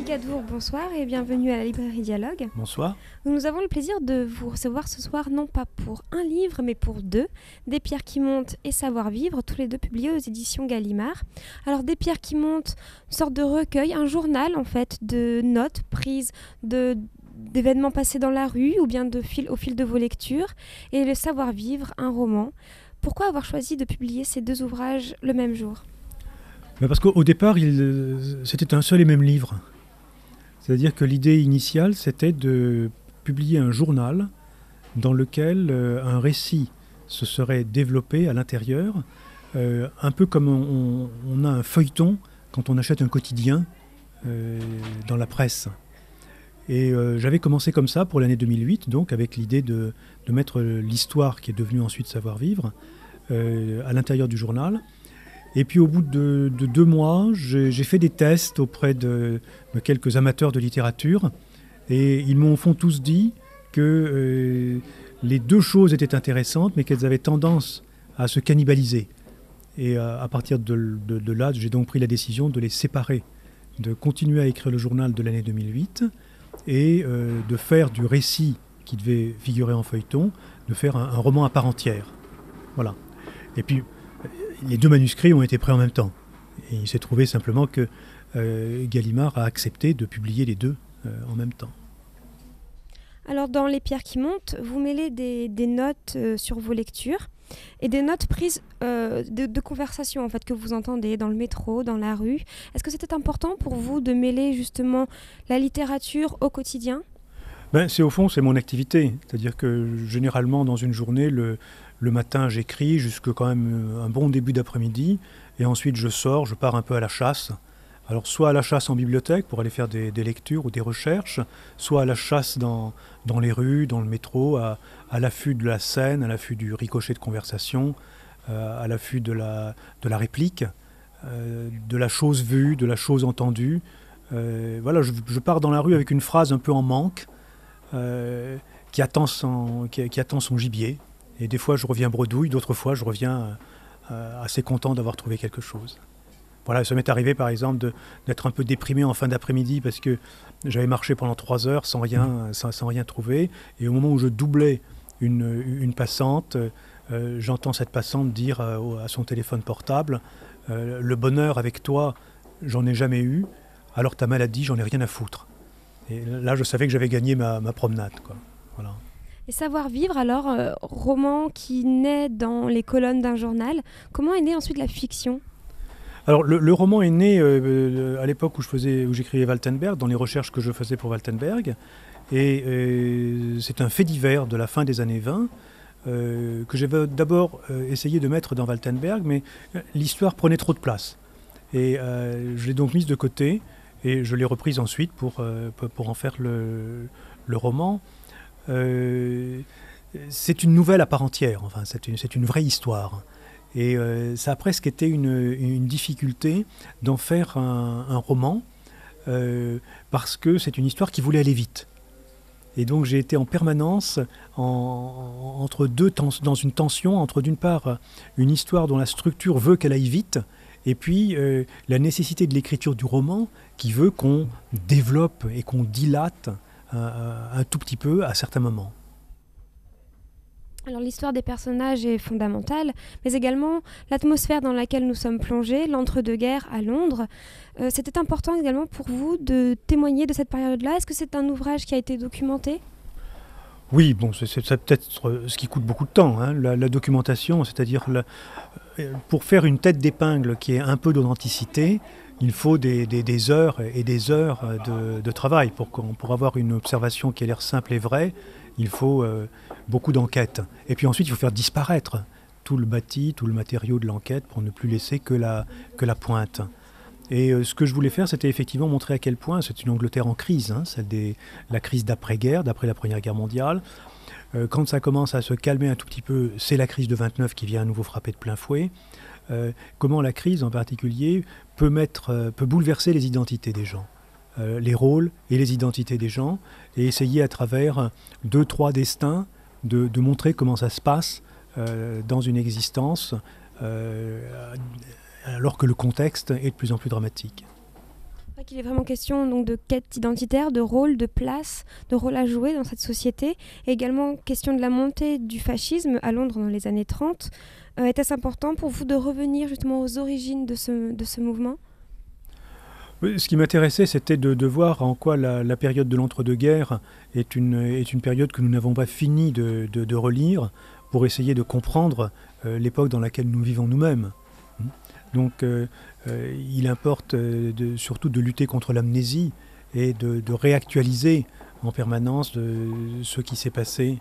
Gadour, bonsoir et bienvenue à la librairie Dialogue. Bonsoir. Nous avons le plaisir de vous recevoir ce soir, non pas pour un livre, mais pour deux, Des pierres qui montent et Savoir-vivre, tous les deux publiés aux éditions Gallimard. Alors, Des pierres qui montent, une sorte de recueil, un journal en fait, de notes prises d'événements passés dans la rue ou bien au fil de vos lectures, et Le Savoir-vivre, un roman. Pourquoi avoir choisi de publier ces deux ouvrages le même jour ? Parce qu'au départ, c'était un seul et même livre. C'est-à-dire que l'idée initiale, c'était de publier un journal dans lequel un récit se serait développé à l'intérieur, un peu comme on a un feuilleton quand on achète un quotidien dans la presse. Et j'avais commencé comme ça pour l'année 2008, donc avec l'idée de mettre l'histoire qui est devenue ensuite Savoir-vivre à l'intérieur du journal. Et puis au bout de 2 mois, j'ai fait des tests auprès de quelques amateurs de littérature et ils m'ont tous dit que les deux choses étaient intéressantes mais qu'elles avaient tendance à se cannibaliser. Et à partir de là, j'ai donc pris la décision de les séparer, de continuer à écrire le journal de l'année 2008 et de faire du récit qui devait figurer en feuilleton, de faire un roman à part entière. Voilà. Et puis les deux manuscrits ont été prêts en même temps. Et il s'est trouvé simplement que Gallimard a accepté de publier les deux en même temps. Alors dans Les pierres qui montent, vous mêlez des notes sur vos lectures et des notes prises de conversation en fait, que vous entendez dans le métro, dans la rue. Est-ce que c'était important pour vous de mêler justement la littérature au quotidien ? Au fond, c'est mon activité. C'est-à-dire que généralement dans une journée, le matin, j'écris jusqu'à quand même un bon début d'après-midi. Et ensuite, je sors, je pars un peu à la chasse. Alors, soit à la chasse en bibliothèque pour aller faire des lectures ou des recherches, soit à la chasse dans les rues, dans le métro, à l'affût de la scène, à l'affût du ricochet de conversation, à l'affût de la réplique, de la chose vue, de la chose entendue. Voilà, je pars dans la rue avec une phrase un peu en manque qui attend son gibier. Et des fois, je reviens bredouille, d'autres fois, je reviens assez content d'avoir trouvé quelque chose. Voilà, ça m'est arrivé, par exemple, d'être un peu déprimé en fin d'après-midi parce que j'avais marché pendant 3 heures sans rien trouver. Et au moment où je doublais une passante, j'entends cette passante dire à son téléphone portable « Le bonheur avec toi, j'en ai jamais eu, alors ta maladie, j'en ai rien à foutre ». Et là, je savais que j'avais gagné ma promenade, quoi. Voilà. Et Savoir-vivre, alors, roman qui naît dans les colonnes d'un journal, comment est née ensuite la fiction ? Alors, le roman est né à l'époque où j'écrivais Waltenberg, dans les recherches que je faisais pour Waltenberg. Et c'est un fait divers de la fin des années 20 que j'avais d'abord essayé de mettre dans Waltenberg, mais l'histoire prenait trop de place. Et je l'ai donc mise de côté et je l'ai reprise ensuite pour en faire le roman. C'est une nouvelle à part entière, enfin, c'est une vraie histoire. Et ça a presque été une difficulté d'en faire un roman, parce que c'est une histoire qui voulait aller vite. Et donc j'ai été en permanence dans une tension entre d'une part une histoire dont la structure veut qu'elle aille vite, et puis la nécessité de l'écriture du roman qui veut qu'on développe et qu'on dilate un tout petit peu à certains moments. Alors l'histoire des personnages est fondamentale, mais également l'atmosphère dans laquelle nous sommes plongés, l'entre-deux-guerres à Londres. C'était important également pour vous de témoigner de cette période-là. Est-ce que c'est un ouvrage qui a été documenté ? Oui, bon, c'est peut-être ce qui coûte beaucoup de temps, hein, la documentation, c'est-à-dire pour faire une tête d'épingle qui ait un peu d'authenticité, il faut des heures et des heures de travail. Pour avoir une observation qui a l'air simple et vraie, il faut beaucoup d'enquêtes. Et puis ensuite, il faut faire disparaître tout le bâti, tout le matériau de l'enquête pour ne plus laisser que la pointe. Et ce que je voulais faire, c'était effectivement montrer à quel point c'est une Angleterre en crise, hein, la crise d'après-guerre, d'après la Première Guerre mondiale. Quand ça commence à se calmer un tout petit peu, c'est la crise de 29 qui vient à nouveau frapper de plein fouet. Comment la crise en particulier peut bouleverser les identités des gens, les rôles et les identités des gens, et essayer à travers 2-3 destins de montrer comment ça se passe dans une existence, alors que le contexte est de plus en plus dramatique. C'est vrai qu'il est vraiment question donc, de quête identitaire, de rôle, de place, de rôle à jouer dans cette société. Et également question de la montée du fascisme à Londres dans les années 30. Était-ce important pour vous de revenir justement aux origines de ce mouvement ? Oui, ce qui m'intéressait, c'était de voir en quoi la période de l'entre-deux-guerres est une période que nous n'avons pas fini de relire pour essayer de comprendre l'époque dans laquelle nous vivons nous-mêmes. Donc il importe surtout de lutter contre l'amnésie et de réactualiser en permanence ce qui s'est passé